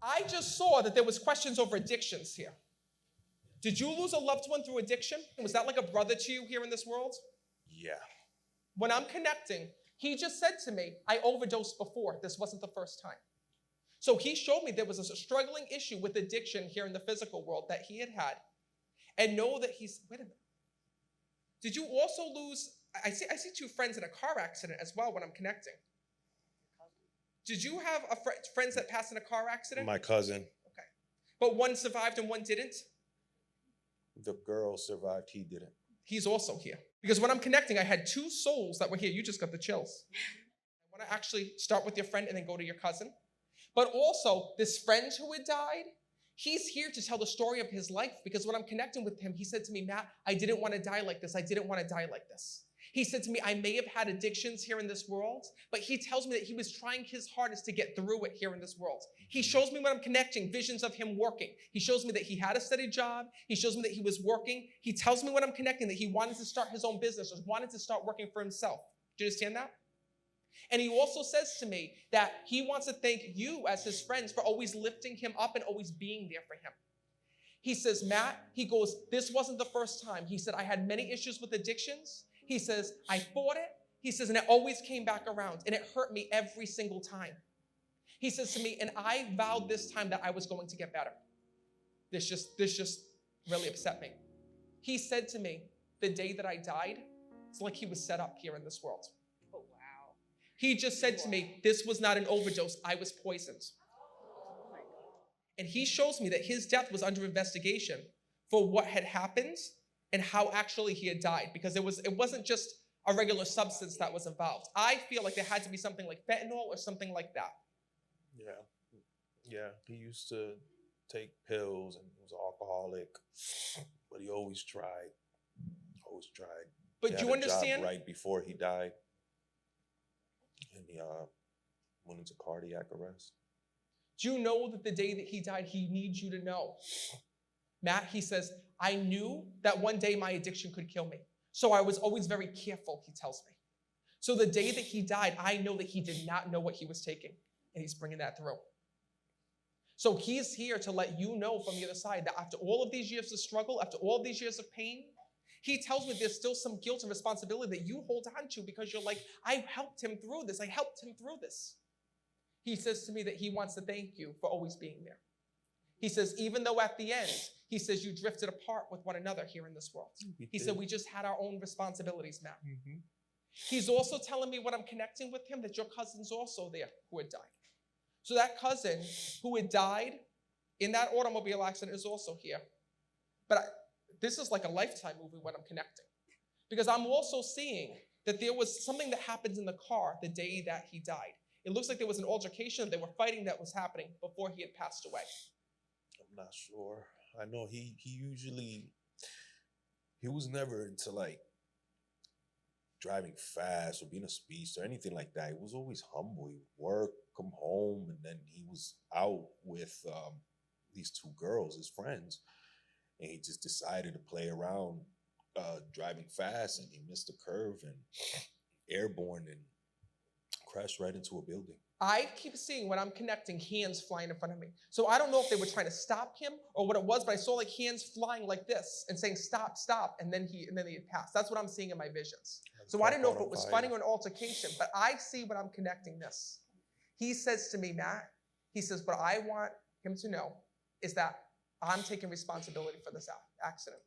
I just saw that there was questions over addictions here. Did you lose a loved one through addiction? Was that like a brother to you here in this world? Yeah. When I'm connecting, he just said to me, I overdosed before. This wasn't the first time. So he showed me there was a struggling issue with addiction here in the physical world that he had. And know that wait a minute. Did you also lose, I see two friends in a car accident as well when I'm connecting. Did you have friends that passed in a car accident? My cousin. Okay. But one survived and one didn't? The girl survived, he didn't. He's also here. Because when I'm connecting, I had two souls that were here. You just got the chills. I want to actually start with your friend and then go to your cousin. But also, this friend who had died, he's here to tell the story of his life. Because when I'm connecting with him, he said to me, Matt, I didn't want to die like this. I didn't want to die like this. He said to me, I may have had addictions here in this world, but he tells me that he was trying his hardest to get through it here in this world. He shows me when I'm connecting visions of him working. He shows me that he had a steady job. He shows me that he was working. He tells me when I'm connecting that he wanted to start his own business or wanted to start working for himself. Do you understand that? And he also says to me that he wants to thank you as his friends for always lifting him up and always being there for him. He says, Matt, he goes, this wasn't the first time. He said, I had many issues with addictions. He says, I fought it. He says, and it always came back around, and it hurt me every single time. He says to me, and I vowed this time that I was going to get better. This just really upset me. He said to me, the day that I died, it's like he was set up here in this world. Oh, wow. He just said to me, this was not an overdose, I was poisoned. Oh my God. And he shows me that his death was under investigation for what had happened and how actually he had died, because it wasn't just a regular substance that was involved. I feel like there had to be something like fentanyl or something like that. Yeah, he used to take pills and he was an alcoholic, but he always tried. But do you understand? Job right before he died, and he went into cardiac arrest. Do you know that the day that he died, he needs you to know? Matt, he says, I knew that one day my addiction could kill me. So I was always very careful, he tells me. So the day that he died, I know that he did not know what he was taking, and he's bringing that through. So he's here to let you know from the other side that after all of these years of struggle, after all of these years of pain, he tells me there's still some guilt and responsibility that you hold on to because you're like, I helped him through this. I helped him through this. He says to me that he wants to thank you for always being there. He says, even though at the end, he says you drifted apart with one another here in this world. He said, we just had our own responsibilities, Matt. Mm-hmm. He's also telling me when I'm connecting with him that your cousin's also there who had died. So that cousin who had died in that automobile accident is also here. But this is like a Lifetime movie when I'm connecting. Because I'm also seeing that there was something that happened in the car the day that he died. It looks like there was an altercation. They were fighting that was happening before he had passed away. I'm not sure. I know he was never into like driving fast or being a speedster or anything like that. He was always humble. He would work, come home, and then he was out with these two girls, his friends, and he just decided to play around driving fast, and he missed a curve and airborne and crashed right into a building. I keep seeing when I'm connecting hands flying in front of me. So I don't know if they were trying to stop him or what it was, but I saw like hands flying like this and saying stop, stop, and then he had passed. That's what I'm seeing in my visions. So I didn't know if it was fighting or an altercation, but I see when I'm connecting this. He says to me, Matt, he says, what I want him to know is that I'm taking responsibility for this accident.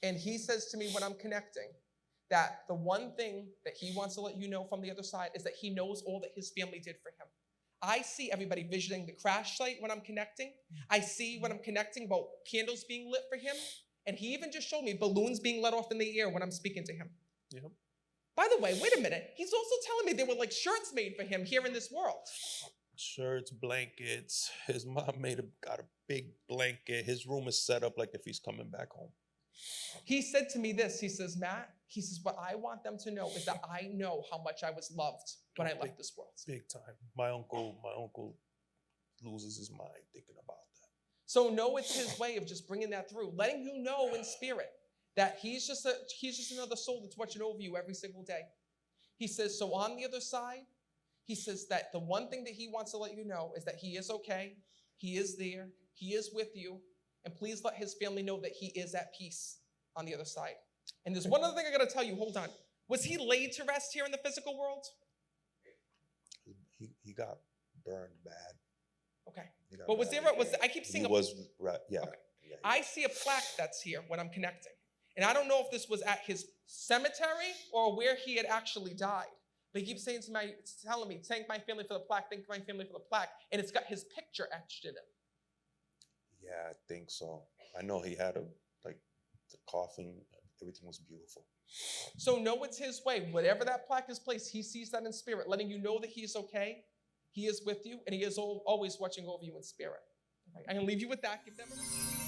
And he says to me when I'm connecting, that the one thing that he wants to let you know from the other side is that he knows all that his family did for him. I see everybody visioning the crash site when I'm connecting. I see when I'm connecting about candles being lit for him. And he even just showed me balloons being let off in the air when I'm speaking to him. Yep. By the way, wait a minute. He's also telling me there were like shirts made for him here in this world. Shirts, blankets. His mom got a big blanket. His room is set up like if he's coming back home. He said to me this, he says, Matt, he says, what I want them to know is that I know how much I was loved when I left this world. Big time. My uncle loses his mind thinking about that. So know it's his way of just bringing that through, letting you know in spirit that he's just another soul that's watching over you every single day. He says, so on the other side, He says that the one thing that he wants to let you know is that he is okay, he is there, he is with you, and please let his family know that he is at peace on the other side. And there's one other thing I gotta tell you, hold on. Was he laid to rest here in the physical world? He got burned bad. Okay. He got But was bad. there, I keep seeing He was, right, yeah. Okay. Yeah, I see a plaque that's here when I'm connecting. And I don't know if this was at his cemetery or where he had actually died. But he keeps telling me, thank my family for the plaque, thank my family for the plaque. And it's got his picture etched in it. Yeah, I think so. I know he had the coffin, everything was beautiful. So know it's his way. Whatever that plaque is placed, he sees that in spirit, letting you know that he is okay, he is with you, and he is always watching over you in spirit. All right, I'm going to leave you with that. Give them a